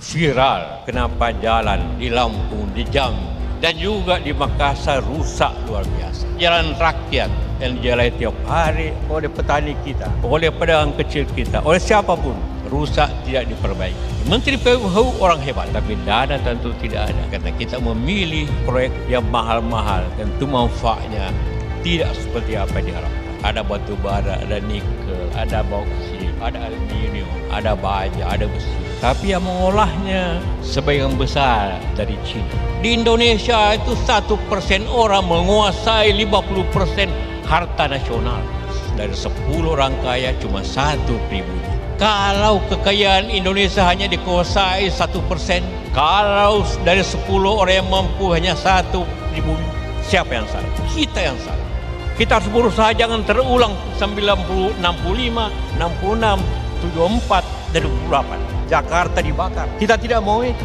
viral kenapa jalan di Lampung, di Jambi, dan juga di Makassar rusak luar biasa. Jalan rakyat yang dijalani tiap hari oleh petani kita, oleh pedagang kecil kita, oleh siapapun, rusak tidak diperbaiki. Menteri PUH orang hebat, tapi dana tentu tidak ada. Karena kita memilih proyek yang mahal-mahal, tentu manfaatnya tidak seperti apa diharapkan. Ada batu bara, ada nikel, ada bauksit, ada aluminium, ada baja, ada besi. Tapi yang mengolahnya sebagian besar dari Cina. Di Indonesia itu 1% orang menguasai 50% harta nasional. Dari 10 orang kaya cuma 1 pribumi. Kalau kekayaan Indonesia hanya dikuasai 1%, kalau dari 10 orang yang mampu hanya 1 pribumi, siapa yang salah? Kita yang salah. Kita harus berusaha jangan terulang 90, 65, 66, 74, dan 28. Jakarta dibakar. Kita tidak mau itu.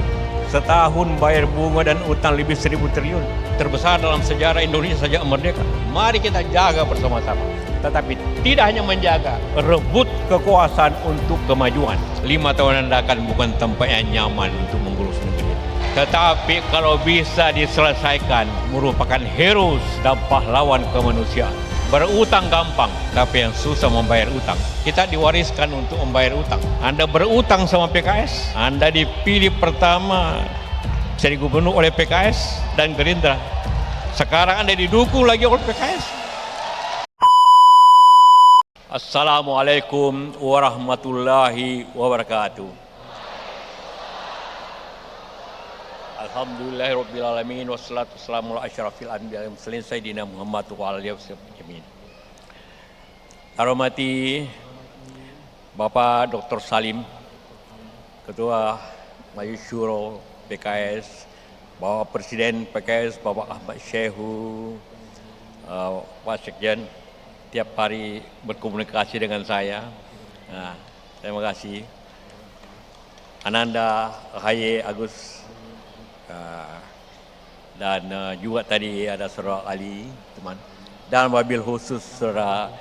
Setahun bayar bunga dan utang lebih 1.000 triliun. Terbesar dalam sejarah Indonesia sejak merdeka. Mari kita jaga bersama-sama. Tetapi tidak hanya menjaga, rebut kekuasaan untuk kemajuan. 5 tahun yang akan bukan tempat yang nyaman untuk mengurus negeri. Tetapi kalau bisa diselesaikan, merupakan heroes dan pahlawan kemanusiaan. Berutang gampang, tapi yang susah membayar utang. Kita diwariskan untuk membayar utang. Anda berutang sama PKS, Anda dipilih pertama jadi gubernur oleh PKS dan Gerindra. Sekarang Anda didukung lagi oleh PKS. Assalamualaikum warahmatullahi wabarakatuh. Alhamdulillahirrabbilalamin. Wassalatu wassalamu ala asyrafil anbiya wal mursalin sayyidina Muhammad wa alihi wasallam. Hormati Bapak Dr. Salim, Ketua Majelis Syuro PKS, Bapak Presiden PKS, Bapak Ahmad Syekhu, Pak Sekjen, tiap hari berkomunikasi dengan saya. Terima kasih. Ananda, Ahaye, Agus, dan juga tadi ada Saudara Ali, teman, dan wabil khusus Saudara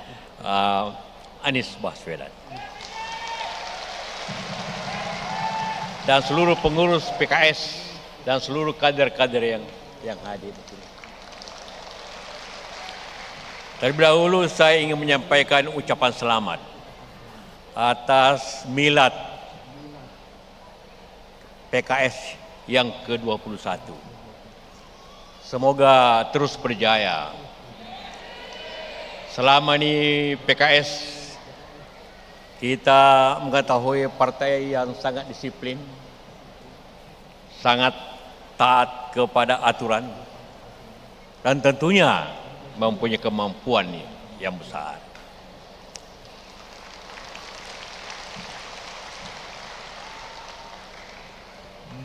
Anies Baswedan. Dan seluruh pengurus PKS dan seluruh kader-kader yang hadir di sini. Terlebih dahulu saya ingin menyampaikan ucapan selamat atas milad PKS yang ke-21. Semoga terus berjaya. Selama ini PKS kita mengetahui partai yang sangat disiplin, sangat taat kepada aturan, dan tentunya mempunyai kemampuan yang besar.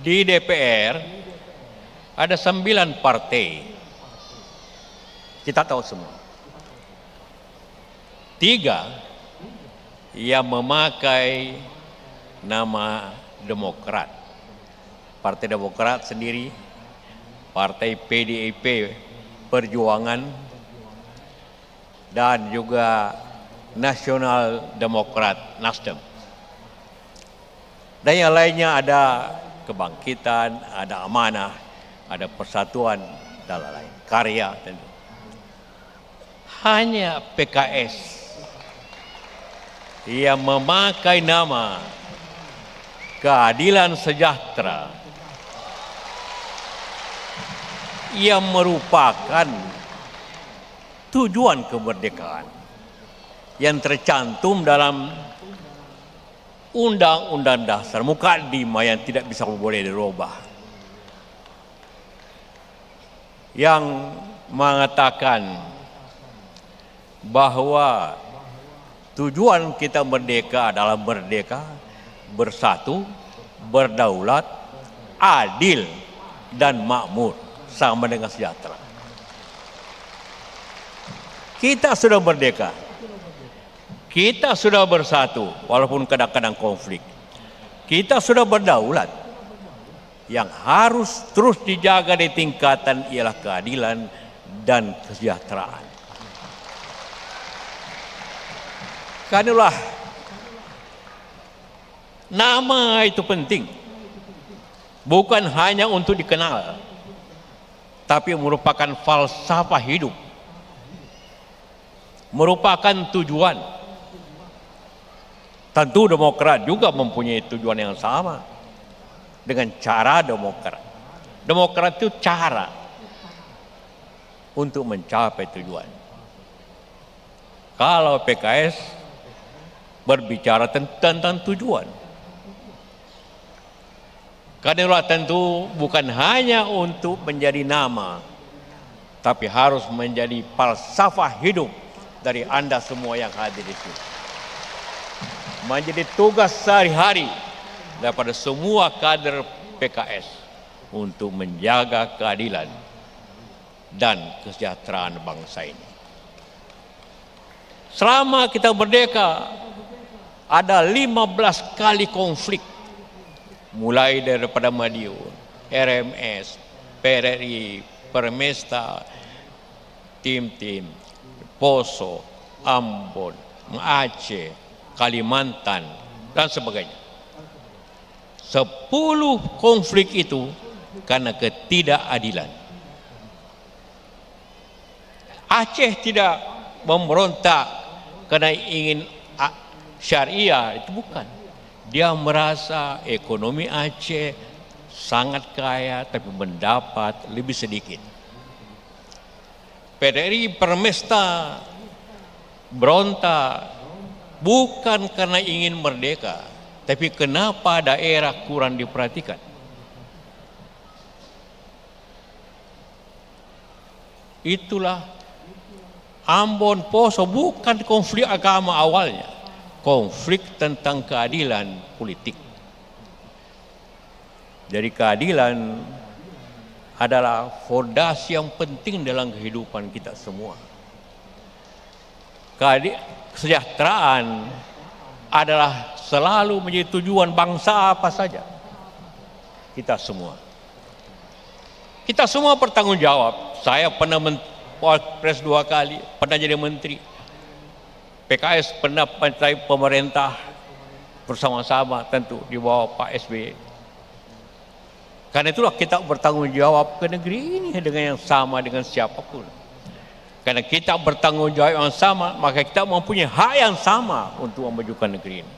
Di DPR ada 9 partai, kita tahu semua. 3 yang memakai nama Demokrat. Partai Demokrat sendiri, Partai PDIP Perjuangan, dan juga Nasional Demokrat Nasdem. Dan yang lainnya ada Kebangkitan, ada Amanah, ada Persatuan, dan lain-lain. Karya tentu. Hanya PKS yang memakai nama Keadilan Sejahtera yang merupakan tujuan kemerdekaan yang tercantum dalam Undang-Undang Dasar Mukaddimah yang tidak bisa boleh dirubah, yang mengatakan bahwa tujuan kita merdeka adalah merdeka, bersatu, berdaulat, adil, dan makmur, sama dengan sejahtera. Kita sudah merdeka, kita sudah bersatu, walaupun kadang-kadang konflik. Kita sudah berdaulat. Yang harus terus dijaga di tingkatan ialah keadilan dan kesejahteraan. Karenalah nama itu penting. bukan hanya untuk dikenal, tapi merupakan falsafah hidup, merupakan tujuan. Tentu Demokrat juga mempunyai tujuan yang sama dengan cara Demokrat. Demokrat itu cara untuk mencapai tujuan. Kalau PKS berbicara tentang tujuan. Karena tentu bukan hanya untuk menjadi nama, tapi harus menjadi falsafah hidup dari Anda semua yang hadir di sini. Menjadi tugas sehari-hari daripada semua kader PKS untuk menjaga keadilan dan kesejahteraan bangsa ini. Selama kita merdeka, ada 15 kali konflik, mulai daripada Madiun, RMS, PRRI, Permesta, Tim-Tim, Poso, Ambon, Aceh, Kalimantan, dan sebagainya. 10 konflik itu karena ketidakadilan. Aceh tidak memberontak karena ingin syariah, itu bukan. Dia merasa ekonomi Aceh sangat kaya tapi mendapat lebih sedikit. PDRI Permesta berontak bukan karena ingin merdeka, tapi kenapa daerah kurang diperhatikan. Itulah Ambon, Poso bukan konflik agama awalnya, konflik tentang keadilan politik. Jadi keadilan adalah fondasi yang penting dalam kehidupan kita semua. Kesejahteraan adalah selalu menjadi tujuan bangsa apa saja. Kita semua bertanggung jawab. Saya pernah Wapres 2 kali, pernah jadi menteri. PKS pernah mencapai pemerintah bersama-sama tentu di bawah Pak SBY. Karena itulah kita bertanggung jawab ke negeri ini dengan yang sama dengan siapapun. Karena kita bertanggung jawab yang sama, maka kita mempunyai hak yang sama untuk memajukan negeri ini.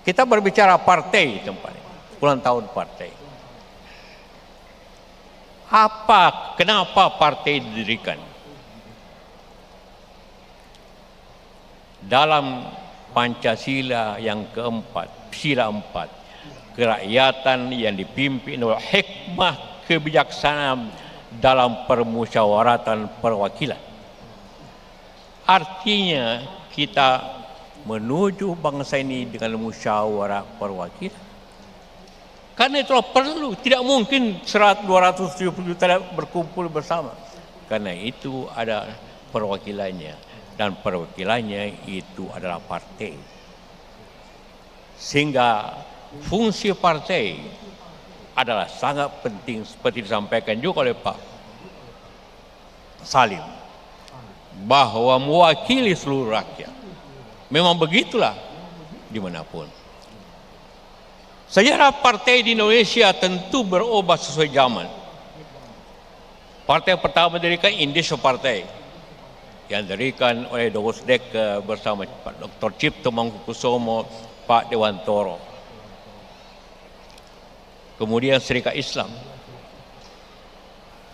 Kita berbicara partai tempatnya, ulang tahun partai. Kenapa partai didirikan? Dalam Pancasila yang keempat, sila 4, kerakyatan yang dipimpin oleh hikmah kebijaksanaan dalam permusyawaratan perwakilan. Artinya kita menuju bangsa ini dengan musyawarah perwakilan. Karena itulah perlu, tidak mungkin 270 juta berkumpul bersama. Karena itu ada perwakilannya, dan perwakilannya itu adalah partai. Sehingga fungsi partai adalah sangat penting seperti disampaikan juga oleh Pak Salim, bahwa mewakili seluruh rakyat. Memang begitulah dimanapun. Sejarah partai di Indonesia tentu berubah sesuai zaman. Partai pertama didirikan Indonesia Partai yang didirikan oleh Dr. Dek bersama Pak Dr. Cipto Mangkukusumo, Pak Dewantoro. Kemudian Serikat Islam,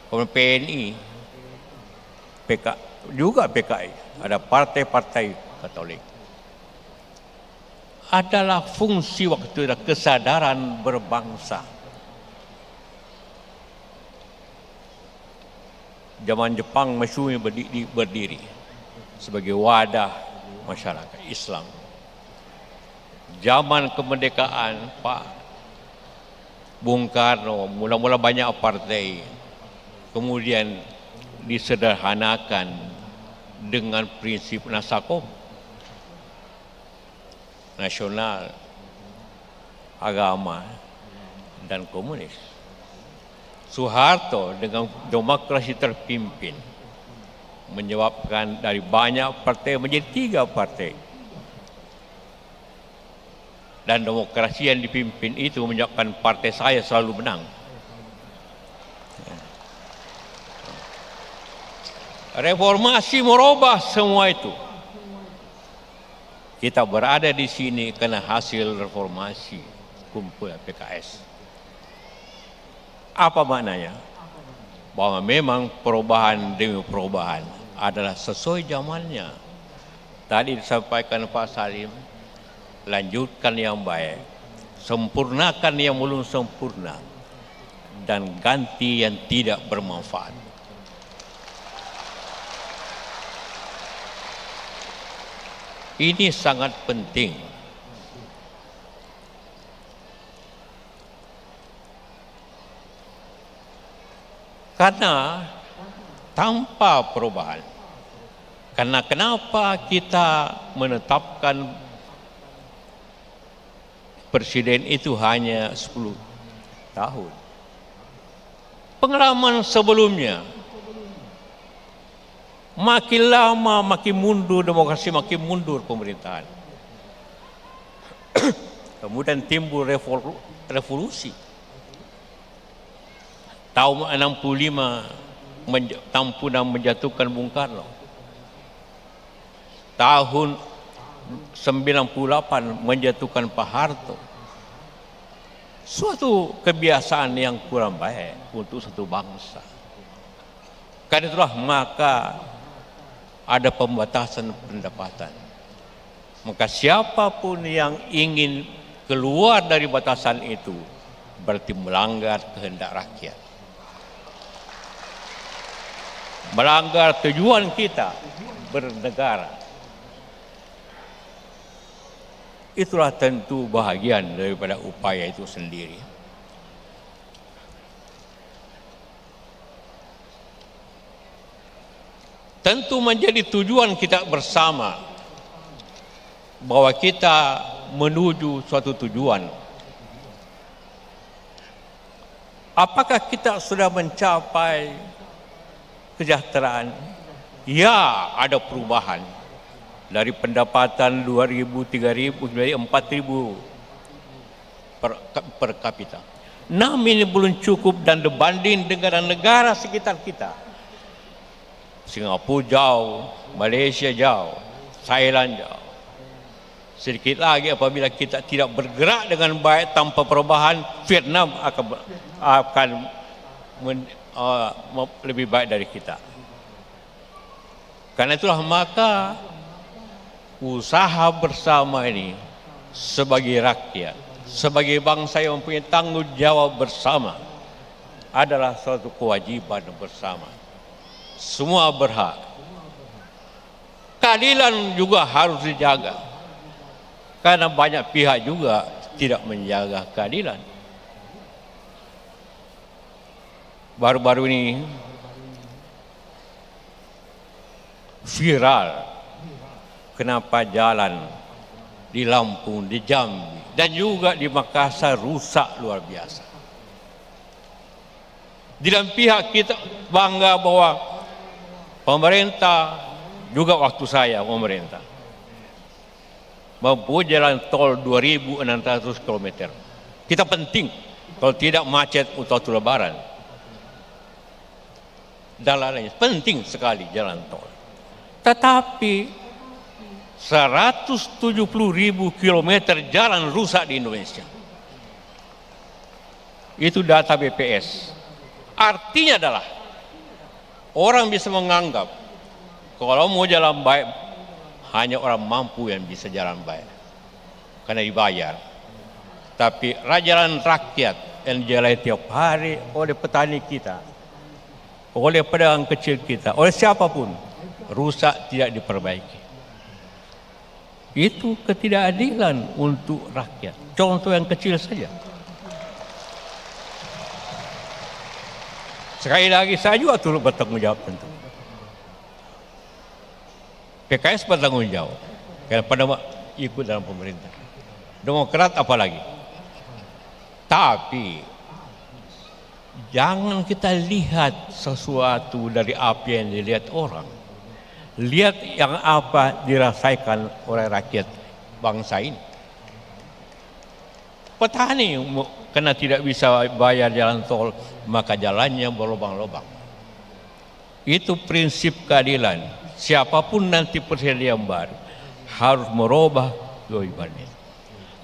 kemudian PNI, juga PKI, ada partai-partai Katolik. Adalah fungsi waktu itu kesadaran berbangsa. Zaman Jepang Matsui berdiri sebagai wadah masyarakat Islam. Zaman kemerdekaan Pak Bung Karno mula-mula banyak partai, kemudian disederhanakan dengan prinsip Nasakom, nasional, agama, dan komunis. Soeharto dengan demokrasi terpimpin menyebabkan dari banyak partai menjadi 3 partai. Dan demokrasi yang dipimpin itu menyebabkan partai saya selalu menang. Reformasi merubah semua itu. Kita berada di sini karena hasil reformasi kumpulan PKS. Apa maknanya? Bahwa memang perubahan demi perubahan adalah sesuai zamannya. Tadi disampaikan Pak Salim, lanjutkan yang baik, sempurnakan yang belum sempurna, dan ganti yang tidak bermanfaat. Ini sangat penting. Karena tanpa perubahan, karena kenapa kita menetapkan presiden itu hanya 10 tahun? Pengalaman sebelumnya, makin lama makin mundur demokrasi, makin mundur pemerintahan. Kemudian timbul revolusi. Tahun 65 Tampunan menjatuhkan Bung Karno. Tahun 98 menjatuhkan Pak Harto. Suatu kebiasaan yang kurang baik untuk satu bangsa. Karena itulah maka ada pembatasan pendapatan. Maka siapapun yang ingin keluar dari batasan itu berarti melanggar kehendak rakyat. Melanggar tujuan kita bernegara. Itulah tentu bahagian daripada upaya itu sendiri. Tentu menjadi tujuan kita bersama bahwa kita menuju suatu tujuan. Apakah kita sudah mencapai kesejahteraan? Ya, ada perubahan. Dari pendapatan 2.000, 3.000, menjadi 4.000 per kapita. Namun ini belum cukup dan dibanding dengan negara sekitar kita. Singapura jauh, Malaysia jauh, Thailand jauh. Sedikit lagi apabila kita tidak bergerak dengan baik tanpa perubahan, Vietnam akan lebih baik dari kita. Karena itulah maka usaha bersama ini sebagai rakyat, sebagai bangsa yang mempunyai tanggung jawab bersama adalah suatu kewajiban bersama. Semua berhak. Keadilan juga harus dijaga. Karena banyak pihak juga tidak menjaga keadilan. Baru-baru ini viral kenapa jalan di Lampung, di Jambi, dan juga di Makassar rusak luar biasa. Di dalam pihak kita bangga bahwa pemerintah, juga waktu saya pemerintah, mempunyai jalan tol 2.600 km. Kita penting, kalau tidak macet untuk Lebaran. Dan lain-lain, penting sekali jalan tol. Tetapi 170.000 kilometer jalan rusak di Indonesia. Itu data BPS. Artinya adalah orang bisa menganggap kalau mau jalan baik hanya orang mampu yang bisa jalan baik karena dibayar. Tapi jalan rakyat yang dijalani tiap hari oleh petani kita, oleh pedagang kecil kita, oleh siapapun, rusak tidak diperbaiki. Itu ketidakadilan untuk rakyat. Contoh yang kecil saja. Sekali lagi saya juga turut bertanggung jawab tentu. PKS bertanggung jawab karena pada ikut dalam pemerintah. Demokrat apalagi. Tapi jangan kita lihat sesuatu dari apa yang dilihat orang. Lihat yang apa dirasakan oleh rakyat bangsa ini. Petani karena tidak bisa bayar jalan tol, maka jalannya berlubang-lubang. Itu prinsip keadilan. Siapapun nanti presiden yang baru harus merubah kewajibannya.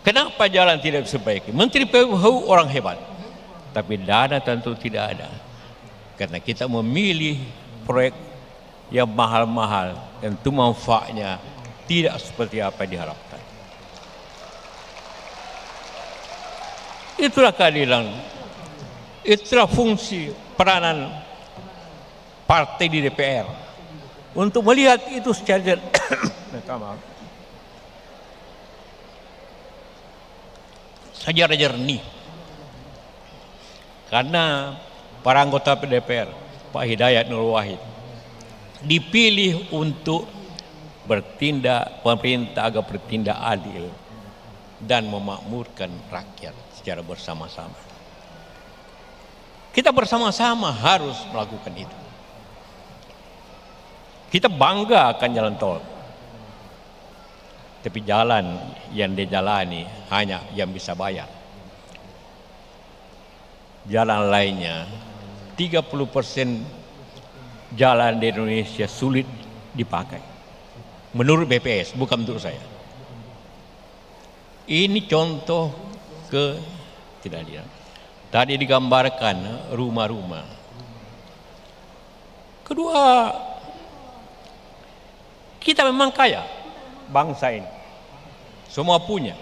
Kenapa jalan tidak diperbaiki? Menteri PUH orang hebat, tapi dana tentu tidak ada. Karena kita memilih proyek yang mahal-mahal, tentu manfaatnya tidak seperti apa yang diharapkan. Itulah keadilan, itulah fungsi peranan partai di DPR untuk melihat itu secara jernih. Karena para anggota DPR, Pak Hidayat Nur Wahid, dipilih untuk bertindak, pemerintah agar bertindak adil dan memakmurkan rakyat secara bersama-sama. Kita bersama-sama harus melakukan itu. Kita bangga akan jalan tol, tapi jalan yang dijalani hanya yang bisa bayar. Jalan lainnya 30% jalan di Indonesia sulit dipakai. Menurut BPS, bukan menurut saya. Ini contoh ketidakadilan. Tadi digambarkan rumah-rumah. Kedua, kita memang kaya, bangsa ini. Semua punya.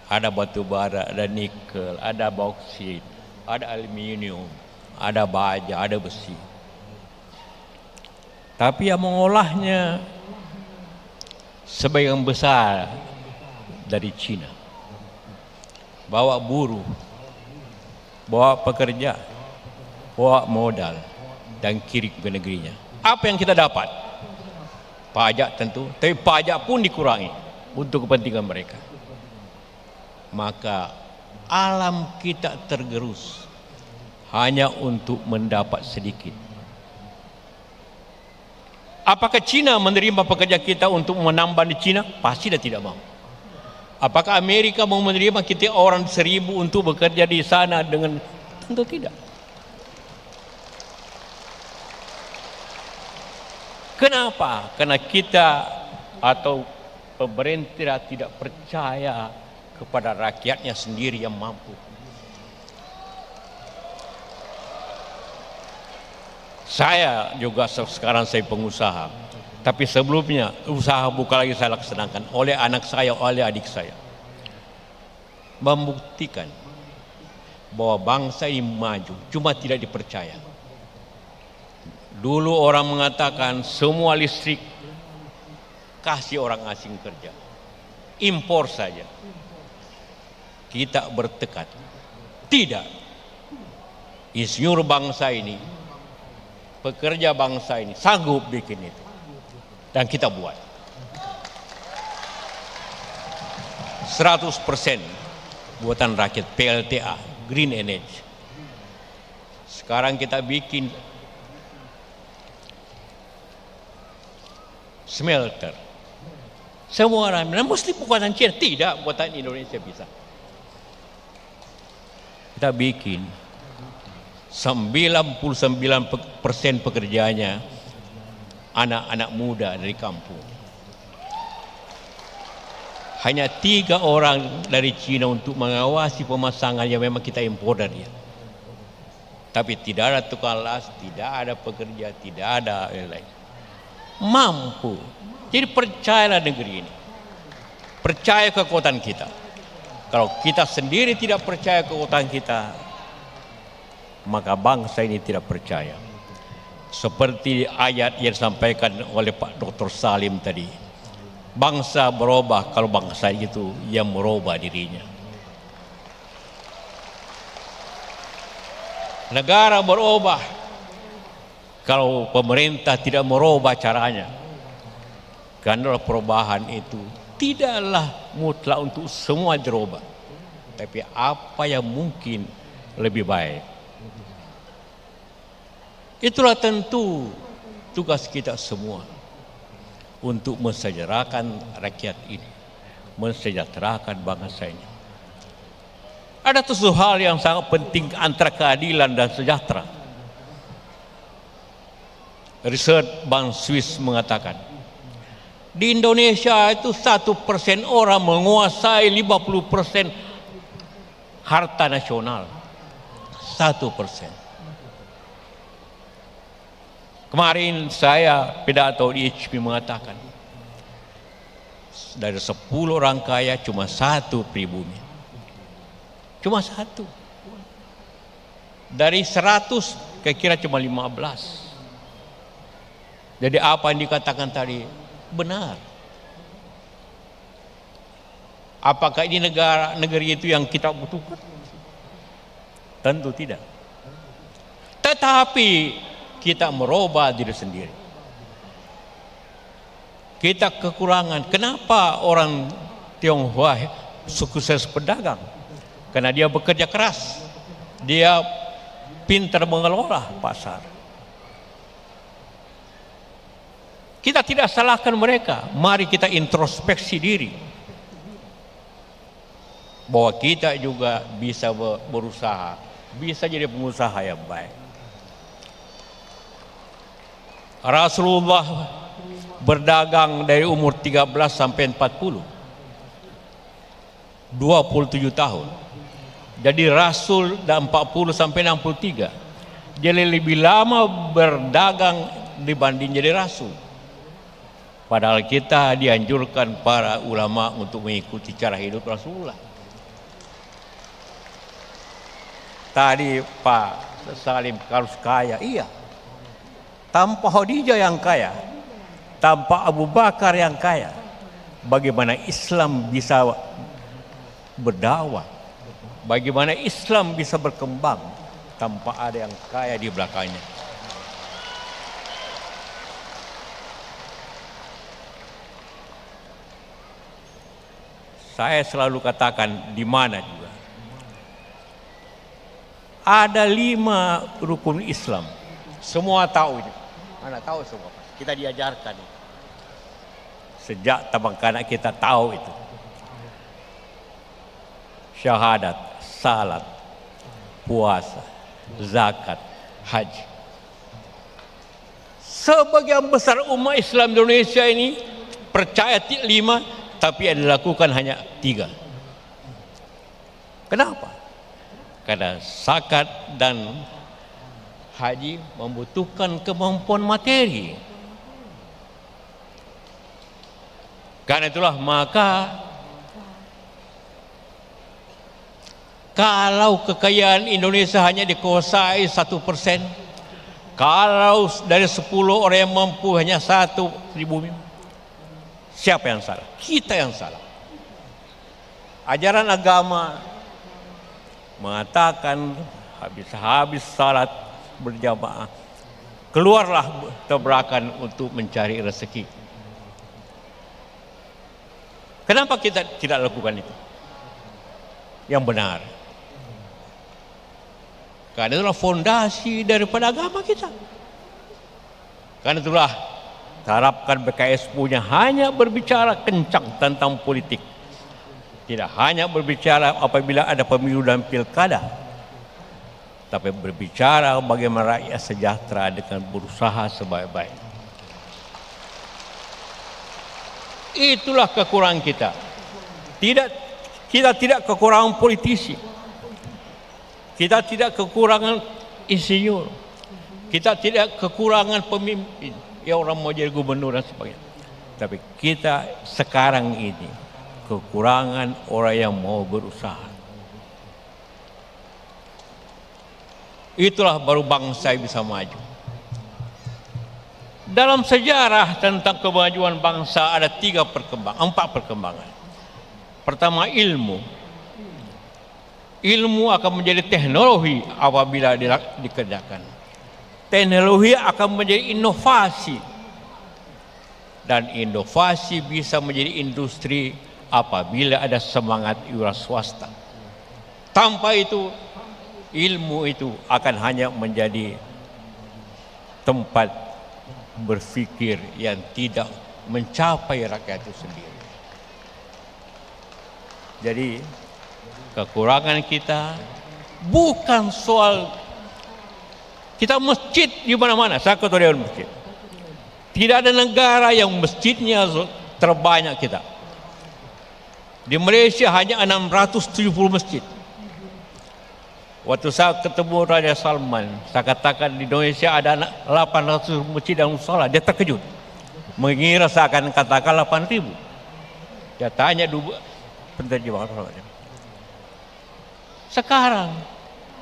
Ada batu bara, ada nikel, ada bauksit, ada aluminium, ada baja, ada besi. Tapi yang mengolahnya sebagian besar dari Cina. Bawa buruh, bawa pekerja, bawa modal dan kirim ke negerinya. Apa yang kita dapat? Pajak tentu, tapi pajak pun dikurangi untuk kepentingan mereka. Maka alam kita tergerus hanya untuk mendapat sedikit. Apakah Cina menerima pekerja kita untuk menambah di Cina? Pasti dia tidak mau. Apakah Amerika mau menerima kita orang 1.000 untuk bekerja di sana dengan? Tentu tidak. Kenapa? Karena kita atau pemerintah tidak percaya kepada rakyatnya sendiri yang mampu. Saya juga sekarang saya pengusaha, tapi sebelumnya usaha bukan lagi saya laksanakan oleh anak saya, oleh adik saya. Membuktikan bahwa bangsa ini maju, cuma tidak dipercaya. Dulu orang mengatakan semua listrik kasih orang asing kerja, impor saja. Kita bertekad, tidak. Insinyur bangsa ini, pekerja bangsa ini sanggup bikin itu, dan kita buat 100% buatan rakyat PLTA, Green Energy. Sekarang kita bikin smelter. Semua orang bilang mesti buatan Cina, tidak, buatan Indonesia bisa. Kita bikin 99% pekerjaannya anak-anak muda dari kampung. Hanya 3 orang dari Cina untuk mengawasi pemasangan yang memang kita impor dari dia. Tapi tidak ada tukang las, tidak ada pekerja, tidak ada yang lain. Mampu. Jadi percayalah negeri ini. Percaya kekuatan kita. Kalau kita sendiri tidak percaya kekuatan kita, maka bangsa ini tidak percaya. Seperti ayat yang disampaikan oleh Pak Dr. Salim tadi. Bangsa berubah kalau bangsa itu yang merubah dirinya. Negara berubah kalau pemerintah tidak merubah caranya. Karena perubahan itu tidaklah mutlak untuk semua dirubah, tapi apa yang mungkin lebih baik. Itulah tentu tugas kita semua untuk mensejahterakan rakyat ini, mensejahterakan bangsa ini. Ada satu hal yang sangat penting antara keadilan dan sejahtera. Riset Bank Swiss mengatakan, di Indonesia itu 1% orang menguasai 50% harta nasional. 1%. Kemarin saya pidato di HP mengatakan, dari 10 orang kaya cuma 1 pribumi. Cuma 1. Dari 100 kira-kira cuma 15. Jadi apa yang dikatakan tadi benar. Apakah ini negeri itu yang kita butuhkan? Tentu tidak. Tetapi kita merubah diri sendiri. Kita kekurangan. Kenapa orang Tionghoa sukses pedagang? Karena dia bekerja keras. Dia pintar mengelola pasar. Kita tidak salahkan mereka. Mari kita introspeksi diri. Bahwa kita juga bisa berusaha. Bisa jadi pengusaha yang baik. Rasulullah berdagang dari umur 13 sampai 40. 27 tahun. Jadi Rasul dan 40 sampai 63. Jadi lebih lama berdagang dibanding jadi Rasul. Padahal kita dianjurkan para ulama untuk mengikuti cara hidup Rasulullah. Tadi Pak Salim harus kaya, iya. Tanpa Khadijah yang kaya, tanpa Abu Bakar yang kaya, bagaimana Islam bisa berdakwah? Bagaimana Islam bisa berkembang tanpa ada yang kaya di belakangnya? Saya selalu katakan di mana juga. Ada 5 rukun Islam. Semua tahu ini. Mana tahu semua. Kita diajarkan itu. Sejak tabang kanak kita tahu itu. Syahadat, salat, puasa, zakat, haji. Sebagian besar umat Islam Indonesia ini percaya 5, tapi yang dilakukan hanya 3. Kenapa? Karena zakat dan haji membutuhkan kemampuan materi. Karena itulah maka kalau kekayaan Indonesia hanya dikuasai 1%, kalau dari 10 orang yang mampu hanya 1 pribumi, siapa yang salah? Kita yang salah. Ajaran agama mengatakan habis salat berjamaah, keluarlah tabrakan untuk mencari rezeki. Kenapa kita tidak lakukan itu? Yang benar. Karena itulah fondasi daripada agama kita. Karena itulah harapkan BKS punya hanya berbicara kencang tentang politik. Tidak hanya berbicara apabila ada pemilu dan pilkada, tapi berbicara bagaimana rakyat sejahtera dengan berusaha sebaik-baik. Itulah kekurangan kita. Kita tidak kekurangan politisi. Kita tidak kekurangan insinyur. Kita tidak kekurangan pemimpin. Ya orang mau jadi gubernur dan sebagainya. Tapi kita sekarang ini kekurangan orang yang mau berusaha. Itulah baru bangsa bisa maju. Dalam sejarah tentang kemajuan bangsa ada 4 perkembangan. Pertama, ilmu. Ilmu akan menjadi teknologi apabila dikerjakan. Teknologi akan menjadi inovasi. Dan inovasi bisa menjadi industri apabila ada semangat wira swasta. Tanpa itu, ilmu itu akan hanya menjadi tempat berpikir yang tidak mencapai rakyat itu sendiri. Jadi kekurangan kita bukan soal kita masjid di mana-mana. Saya ketua dewan masjid. Tidak ada negara yang masjidnya terbanyak kita. Di Malaysia hanya 670 masjid. Waktu saya ketemu Raja Salman, saya katakan di Indonesia ada 800 masjid dan musola. Dia terkejut. Mengira saya akan katakan 8.000. Dia tanya dulu penterjemah. Sekarang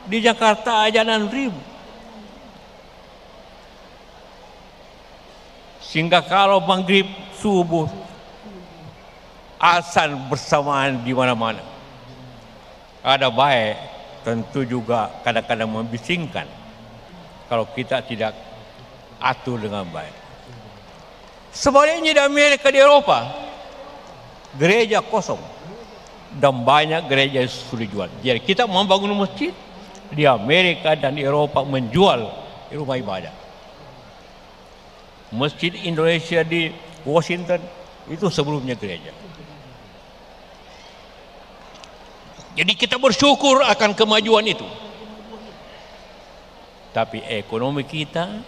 di Jakarta aja 6.000. Sehingga kalau maghrib, subuh, azan bersamaan di mana-mana. Ada baik, tentu juga kadang-kadang membisingkan kalau kita tidak atur dengan baik. Sebaliknya di Amerika, di Eropa, gereja kosong dan banyak gereja yang sudah dijual. Jadi kita membangun masjid di Amerika dan di Eropa menjual rumah ibadah. Masjid Indonesia di Washington itu sebelumnya gereja. Jadi kita bersyukur akan kemajuan itu. Tapi ekonomi kita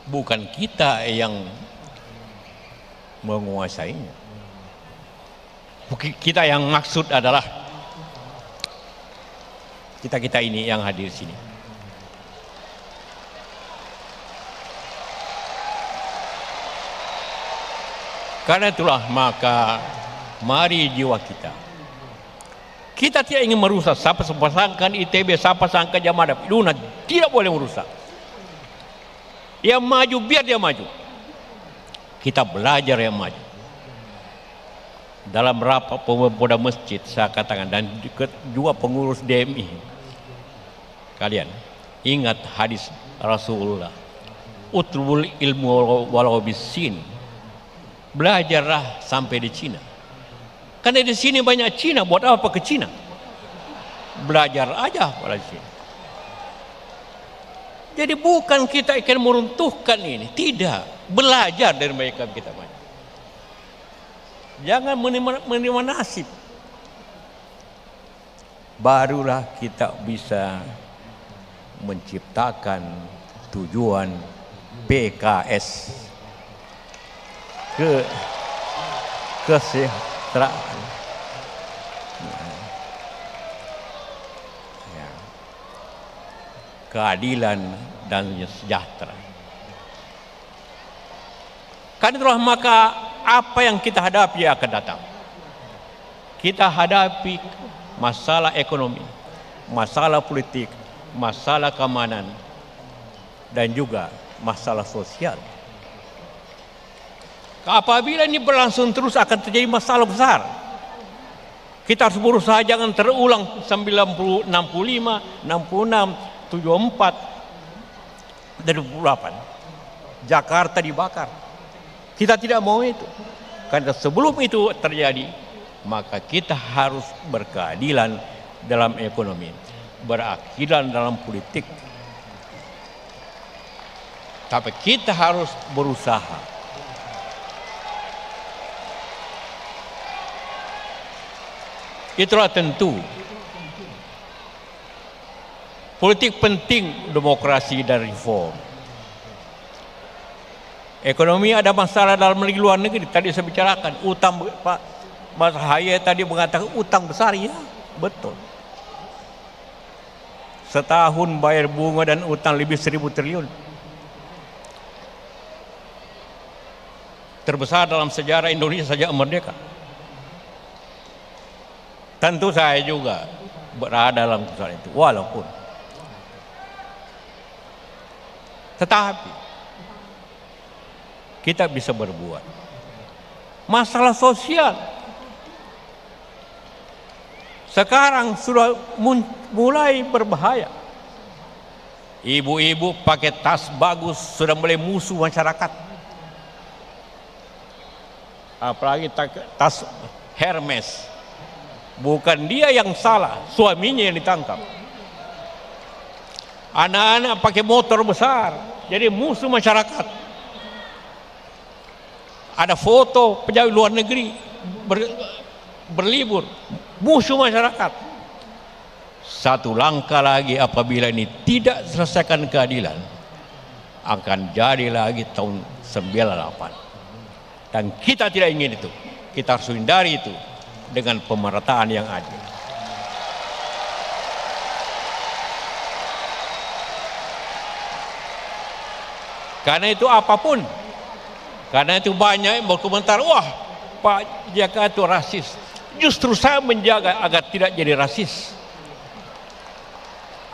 bukan kita yang menguasainya. Kita yang maksud adalah kita ini yang hadir di sini. Karena itulah maka mari jiwa kita. Kita tidak ingin merusak. Siapa pasangkan ITB, siapa pasangkan Jamada, Luna, tidak boleh merusak. Yang maju biar dia maju. Kita belajar yang maju. Dalam rapat pemuda masjid saya katakan dan juga pengurus DMI. Kalian ingat hadis Rasulullah. Utlubul ilmu walau bisin. Belajarlah sampai di Cina. Karena di sini banyak Cina, buat apa ke Cina? Belajar aja pada sini. Jadi bukan kita akan meruntuhkan ini, tidak. Belajar dari mereka kita banyak. Jangan menerima nasib. Barulah kita bisa menciptakan tujuan PKS. Kesejahteraan. Ya. Keadilan dan sejahtera. Karena itulah maka apa yang kita hadapi akan datang. Kita hadapi masalah ekonomi, masalah politik, masalah keamanan, dan juga masalah sosial. Apabila ini berlangsung terus akan terjadi masalah besar. Kita harus berusaha jangan terulang 65, 66, 74, dan 28. Jakarta dibakar. Kita tidak mau itu. Karena sebelum itu terjadi, maka kita harus berkeadilan dalam ekonomi, berkeadilan dalam politik. Tapi kita harus berusaha. Itulah tentu politik penting demokrasi dan reform. Ekonomi ada masalah dalam negeri luar negeri. Tadi saya bicarakan utang, Pak Mas Haye tadi mengatakan utang besar, ya betul. Setahun bayar bunga dan utang lebih 1.000 triliun. Terbesar dalam sejarah Indonesia sejak merdeka. Tentu saya juga berada dalam kesalahan itu, walaupun. Tetapi kita bisa berbuat. Masalah sosial sekarang sudah mulai berbahaya. Ibu-ibu pakai tas bagus sudah mulai musuh masyarakat. Apalagi tas Hermes. Bukan dia yang salah, suaminya yang ditangkap. Anak-anak pakai motor besar, jadi musuh masyarakat. Ada foto pejabat luar negeri berlibur, musuh masyarakat. Satu langkah lagi apabila ini tidak selesaikan keadilan, akan jadi lagi tahun 98. Dan kita tidak ingin itu. Kita harus hindari itu dengan pemerataan yang adil. Karena itu apapun, karena itu banyak yang berkomentar, wah Pak JK itu rasis. Justru saya menjaga agar tidak jadi rasis.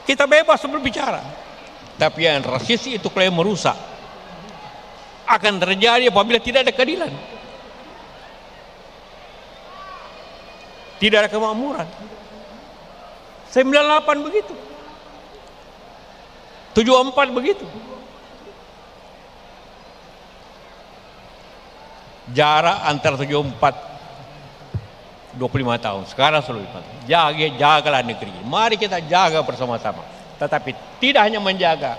Kita bebas berbicara, tapi yang rasis itu klaim merusak. Akan terjadi apabila tidak ada keadilan, tidak ada kemakmuran. 98 begitu, 74 begitu. Jarak antara 74 25 tahun, sekarang 25 tahun. Jagalah negeri. Mari kita jaga bersama-sama. Tetapi tidak hanya menjaga,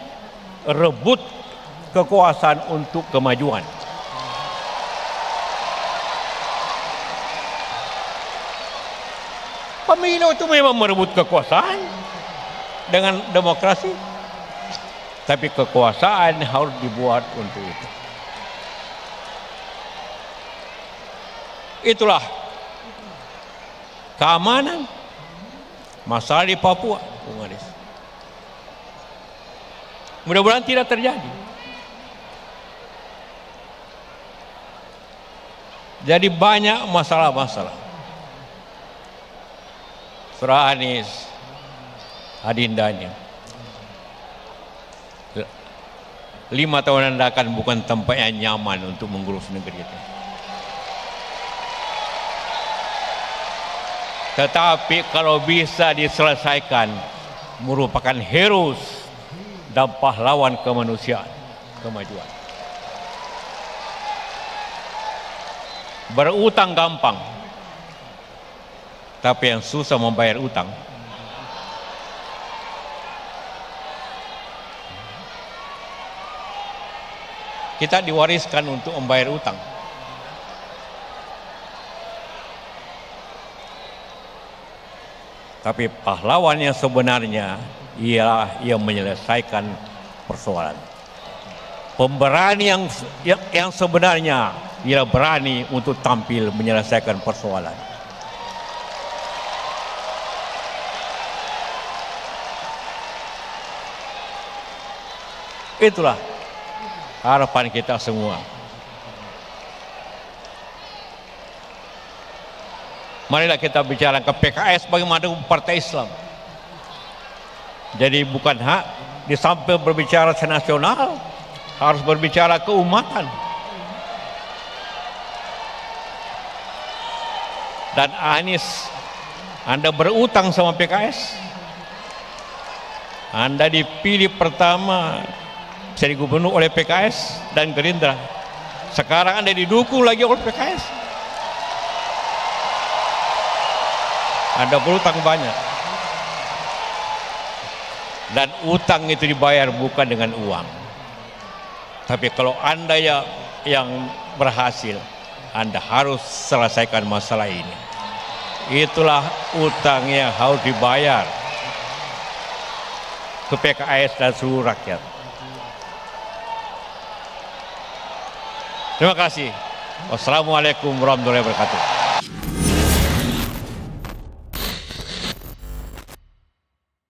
rebut kekuasaan untuk kemajuan. Pemilu itu memang merebut kekuasaan dengan demokrasi, tapi kekuasaan harus dibuat untuk itu. Itulah keamanan masalah di Papua, Bung Aris. Mudah-mudahan tidak terjadi. Jadi banyak masalah-masalah. Saudara Anies, adindanya, 5 tahun Anda akan bukan tempat yang nyaman untuk mengurus negeri itu. Tetapi kalau bisa diselesaikan, merupakan heroes dan pahlawan kemanusiaan, kemajuan. Berutang gampang, tapi yang susah membayar utang. Kita diwariskan untuk membayar utang. Tapi pahlawan yang sebenarnya ialah yang menyelesaikan persoalan. Pemberani yang sebenarnya ialah berani untuk tampil menyelesaikan persoalan. Itulah harapan kita semua. Marilah kita bicara ke PKS bagaimana partai Islam. Jadi bukan hak di samping berbicara senasional, harus berbicara keumatan. Dan Anies, Anda berutang sama PKS. Anda dipilih pertama jadi gubernur oleh PKS dan Gerindra. Sekarang Anda didukung lagi oleh PKS. Anda berutang banyak. Dan utang itu dibayar bukan dengan uang. Tapi kalau Anda yang berhasil, Anda harus selesaikan masalah ini. Itulah utang yang harus dibayar ke PKS dan seluruh rakyat. Terima kasih. Wassalamualaikum warahmatullahi wabarakatuh.